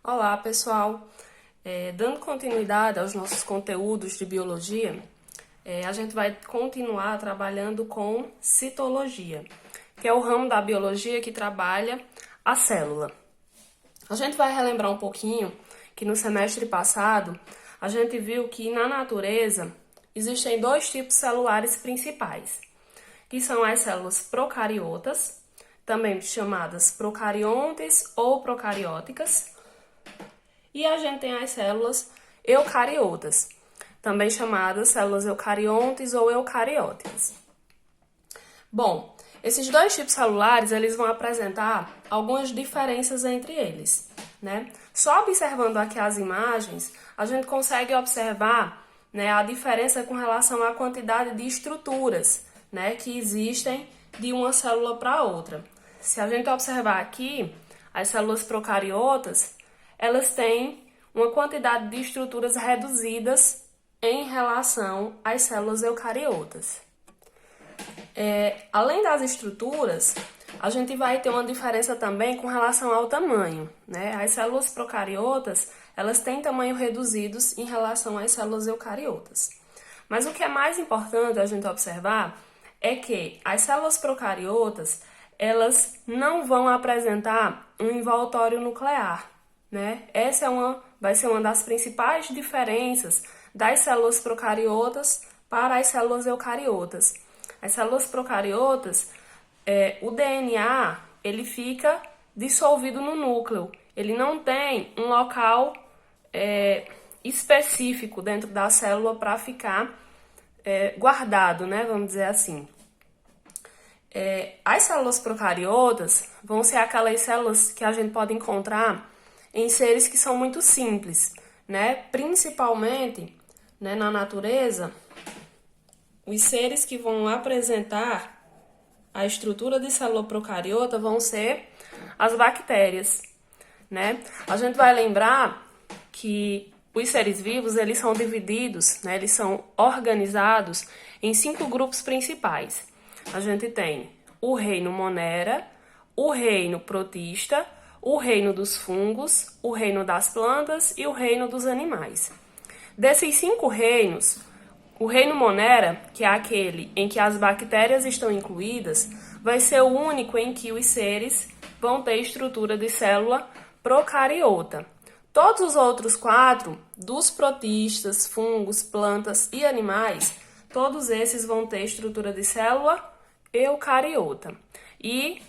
Olá, pessoal! Dando continuidade aos nossos conteúdos de biologia, a gente vai continuar trabalhando com citologia, que é o ramo da biologia que trabalha a célula. A gente vai relembrar um pouquinho que no semestre passado a gente viu que na natureza existem dois tipos celulares principais, que são as células procariotas, também chamadas procariontes ou procarióticas, e a gente tem as células eucariotas, também chamadas células eucariontes ou eucarióticas. Bom, esses dois tipos celulares, eles vão apresentar algumas diferenças entre eles, né? Só observando aqui as imagens, a gente consegue observar, né, a diferença com relação à quantidade de estruturas, né, que existem de uma célula para outra. Se a gente observar aqui, as células procariotas, elas têm uma quantidade de estruturas reduzidas em relação às células eucariotas. Além das estruturas, a gente vai ter uma diferença também com relação ao tamanho, né? As células procariotas, elas têm tamanho reduzidos em relação às células eucariotas. Mas o que é mais importante a gente observar é que as células procariotas, elas não vão apresentar um envoltório nuclear, né? Essa vai ser uma das principais diferenças das células procariotas para as células eucariotas. As células procariotas, o DNA, ele fica dissolvido no núcleo. Ele não tem um local específico dentro da célula para ficar guardado, né? Vamos dizer assim. As células procariotas vão ser aquelas células que a gente pode encontrar em seres que são muito simples, né? Principalmente, né, na natureza, os seres que vão apresentar a estrutura de célula procariota vão ser as bactérias, né? A gente vai lembrar que os seres vivos, eles são divididos, né? Eles são organizados em 5 grupos principais. A gente tem o reino Monera, o reino Protista, o reino dos fungos, o reino das plantas e o reino dos animais. Desses 5 reinos, o reino Monera, que é aquele em que as bactérias estão incluídas, vai ser o único em que os seres vão ter estrutura de célula procariota. Todos os outros 4, dos protistas, fungos, plantas e animais, todos esses vão ter estrutura de célula eucariota. E,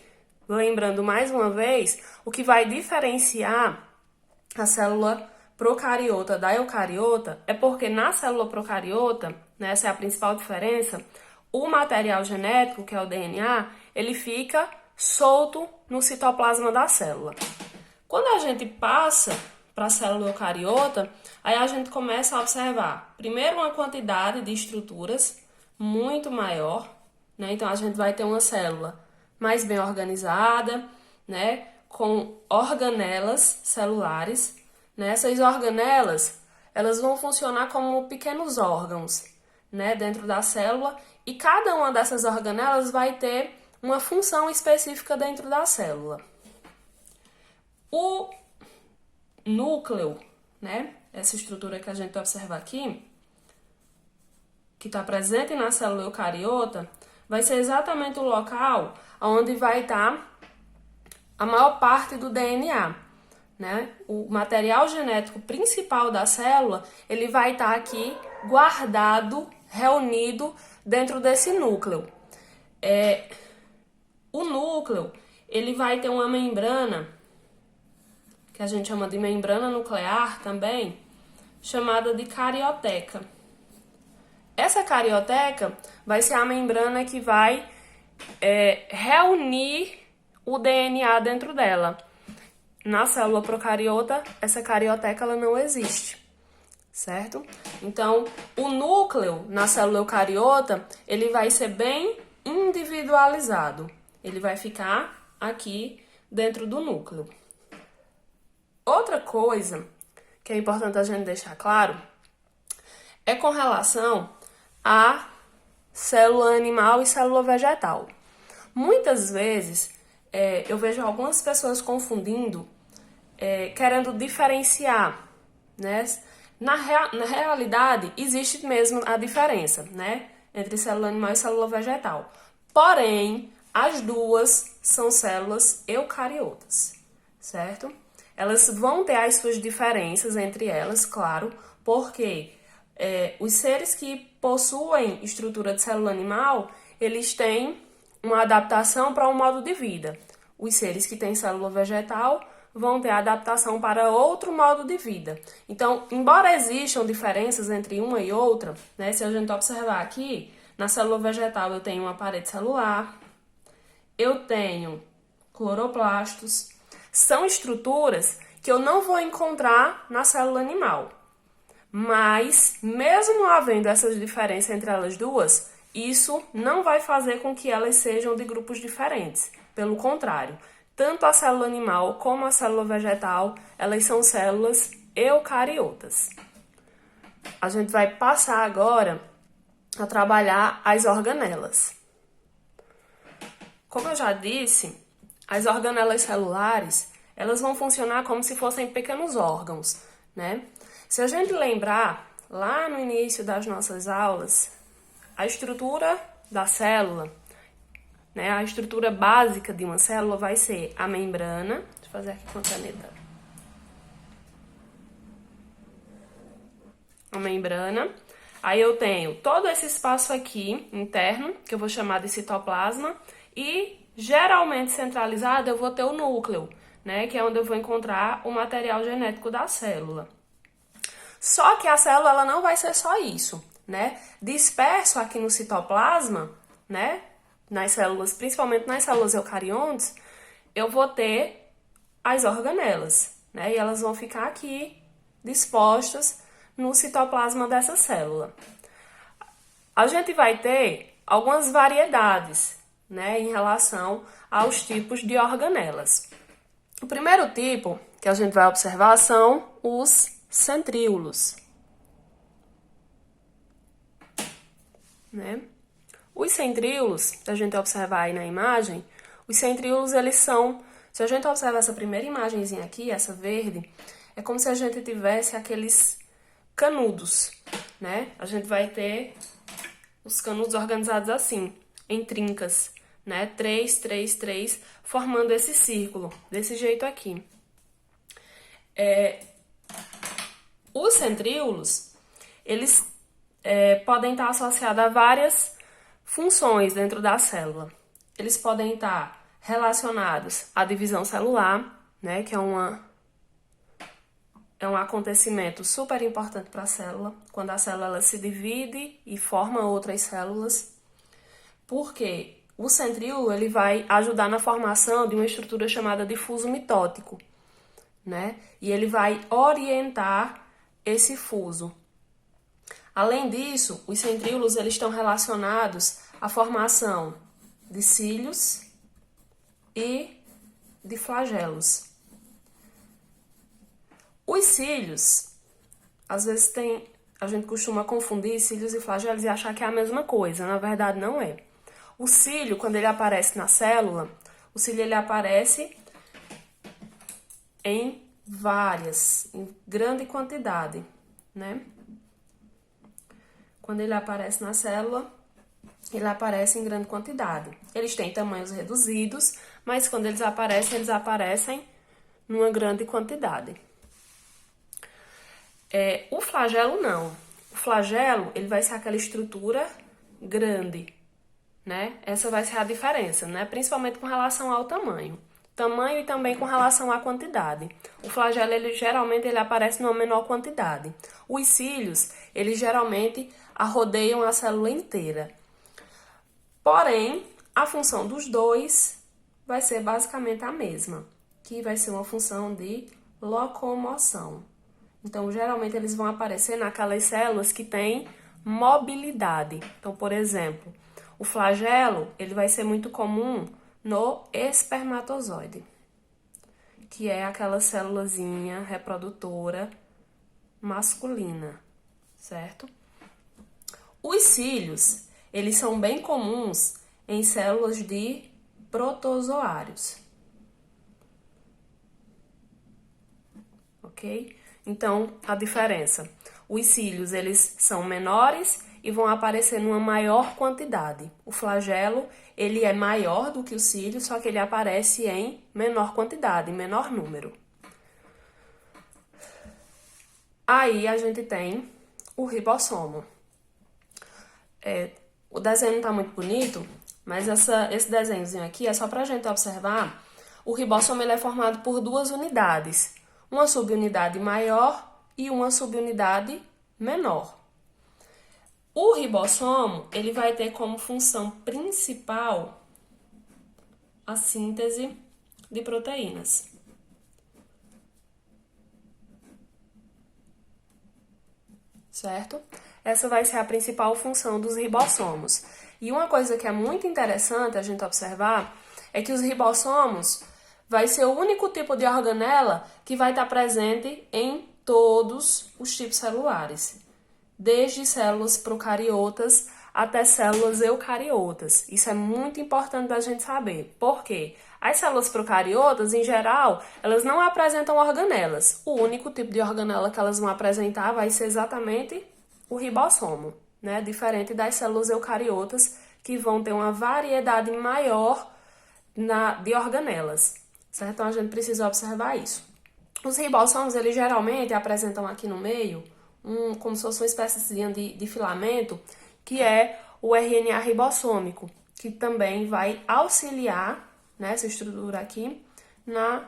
lembrando mais uma vez, o que vai diferenciar a célula procariota da eucariota é porque na célula procariota, né, essa é a principal diferença, o material genético, que é o DNA, ele fica solto no citoplasma da célula. Quando a gente passa para a célula eucariota, aí a gente começa a observar, primeiro, uma quantidade de estruturas muito maior, né? Então, a gente vai ter uma célula mais bem organizada, né, com organelas celulares. Né? Essas organelas, elas vão funcionar como pequenos órgãos, né, dentro da célula, e cada uma dessas organelas vai ter uma função específica dentro da célula. O núcleo, né, essa estrutura que a gente observa aqui, que está presente na célula eucariota, vai ser exatamente o local onde vai estar a maior parte do DNA, né? O material genético principal da célula, ele vai estar aqui guardado, reunido dentro desse núcleo. O núcleo, ele vai ter uma membrana, que a gente chama de membrana nuclear também, chamada de carioteca. Essa carioteca vai ser a membrana que vai reunir o DNA dentro dela. Na célula procariota, essa carioteca ela não existe, certo? Então, o núcleo na célula eucariota, ele vai ser bem individualizado. Ele vai ficar aqui dentro do núcleo. Outra coisa que é importante a gente deixar claro é com relação a célula animal e célula vegetal. Muitas vezes eu vejo algumas pessoas confundindo querendo diferenciar, né? Na realidade, existe mesmo a diferença, né? Entre célula animal e célula vegetal. Porém, as duas são células eucariotas, certo? Elas vão ter as suas diferenças entre elas, claro, porque os seres que possuem estrutura de célula animal, eles têm uma adaptação para um modo de vida. Os seres que têm célula vegetal vão ter adaptação para outro modo de vida. Então, embora existam diferenças entre uma e outra, né, se a gente observar aqui, na célula vegetal eu tenho uma parede celular, eu tenho cloroplastos, são estruturas que eu não vou encontrar na célula animal. Mas, mesmo havendo essas diferenças entre elas duas, isso não vai fazer com que elas sejam de grupos diferentes. Pelo contrário, tanto a célula animal como a célula vegetal, elas são células eucariotas. A gente vai passar agora a trabalhar as organelas. Como eu já disse, as organelas celulares, elas vão funcionar como se fossem pequenos órgãos, né? Se a gente lembrar, lá no início das nossas aulas, a estrutura da célula, né, a estrutura básica de uma célula vai ser a membrana. Deixa eu fazer aqui com a caneta. A membrana. Aí eu tenho todo esse espaço aqui, interno, que eu vou chamar de citoplasma, e geralmente centralizado eu vou ter o núcleo, né, que é onde eu vou encontrar o material genético da célula. Só que a célula ela não vai ser só isso, né? Disperso aqui no citoplasma, né? Nas células, principalmente nas células eucariontes, eu vou ter as organelas, né? E elas vão ficar aqui dispostas no citoplasma dessa célula. A gente vai ter algumas variedades, né, em relação aos tipos de organelas. O primeiro tipo que a gente vai observar são os centríolos, né? Os centríolos, se a gente observar aí na imagem, os centríolos eles são, se a gente observar essa primeira imagenzinha aqui, essa verde, é como se a gente tivesse aqueles canudos, né? A gente vai ter os canudos organizados assim, em trincas, né? 3, 3, 3, formando esse círculo, desse jeito aqui. Os centríolos, eles podem estar associados a várias funções dentro da célula. Eles podem estar relacionados à divisão celular, né, que é um acontecimento super importante para a célula, quando a célula ela se divide e forma outras células, porque o centríolo ele vai ajudar na formação de uma estrutura chamada de fuso mitótico, né, e ele vai orientar esse fuso. Além disso, os centríolos eles estão relacionados à formação de cílios e de flagelos. Os cílios, às vezes a gente costuma confundir cílios e flagelos e achar que é a mesma coisa, na verdade não é. O cílio, quando ele aparece na célula, o cílio ele aparece em grande quantidade, né? Quando ele aparece na célula, ele aparece em grande quantidade. Eles têm tamanhos reduzidos, mas quando eles aparecem numa grande quantidade. O flagelo não. O flagelo, ele vai ser aquela estrutura grande, né? Essa vai ser a diferença, né? Principalmente com relação ao tamanho. Tamanho e também com relação à quantidade. O flagelo, geralmente aparece numa menor quantidade. Os cílios, eles geralmente arrodeiam a célula inteira. Porém, a função dos dois vai ser basicamente a mesma, que vai ser uma função de locomoção. Então, geralmente, eles vão aparecer naquelas células que têm mobilidade. Então, por exemplo, o flagelo, ele vai ser muito comum no espermatozoide, que é aquela célulazinha reprodutora masculina, certo? Os cílios, eles são bem comuns em células de protozoários. ok? Então, a diferença. Os cílios, eles são menores e vão aparecer numa maior quantidade. O flagelo, ele é maior do que o cílio, só que ele aparece em menor quantidade, em menor número. Aí, a gente tem o ribossomo. O desenho não tá muito bonito, mas esse desenhozinho aqui é só pra gente observar. O ribossomo, ele é formado por duas unidades. Uma subunidade maior e uma subunidade menor. O ribossomo, ele vai ter como função principal a síntese de proteínas. Certo? Essa vai ser a principal função dos ribossomos. E uma coisa que é muito interessante a gente observar é que os ribossomos vai ser o único tipo de organela que vai estar presente em todos os tipos celulares, desde células procariotas até células eucariotas. Isso é muito importante da gente saber. Por quê? As células procariotas, em geral, elas não apresentam organelas. O único tipo de organela que elas vão apresentar vai ser exatamente o ribossomo, né? Diferente das células eucariotas, que vão ter uma variedade maior de organelas, certo? Então, a gente precisa observar isso. Os ribossomos, eles geralmente apresentam aqui no meio como se fosse uma espécie de filamento, que é o RNA ribossômico, que também vai auxiliar, né, essa estrutura aqui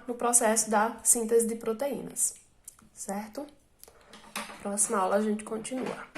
no processo da síntese de proteínas, certo? Próxima aula a gente continua.